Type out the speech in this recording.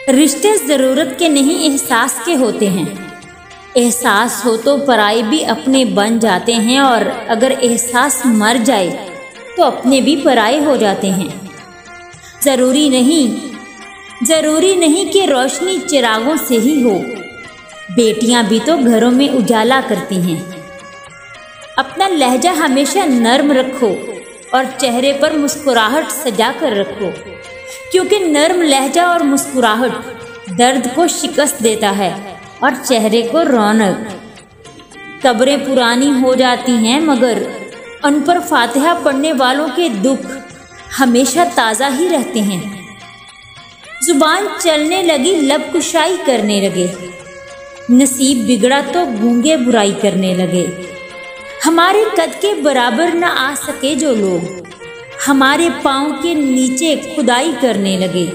रिश्ते ज़रूरत के नहीं, एहसास के होते हैं। एहसास हो तो पराए भी अपने बन जाते हैं, और अगर एहसास मर जाए तो अपने भी पराए हो जाते हैं। ज़रूरी नहीं कि रोशनी चिरागों से ही हो, बेटियां भी तो घरों में उजाला करती हैं। अपना लहजा हमेशा नर्म रखो और चेहरे पर मुस्कुराहट सजा कर रखो, क्योंकि नर्म लहजा और मुस्कुराहट दर्द को शिकस्त देता है और चेहरे को रौनक। कब्रें पुरानी हो जाती हैं, मगर उन पर फातिहा पढ़ने वालों के दुख हमेशा ताज़ा ही रहते हैं। जुबान चलने लगी, लब कुशाई करने लगे, नसीब बिगड़ा तो गूंगे बुराई करने लगे। हमारे कद के बराबर न आ सके जो लोग, हमारे पाँव के नीचे खुदाई करने लगे।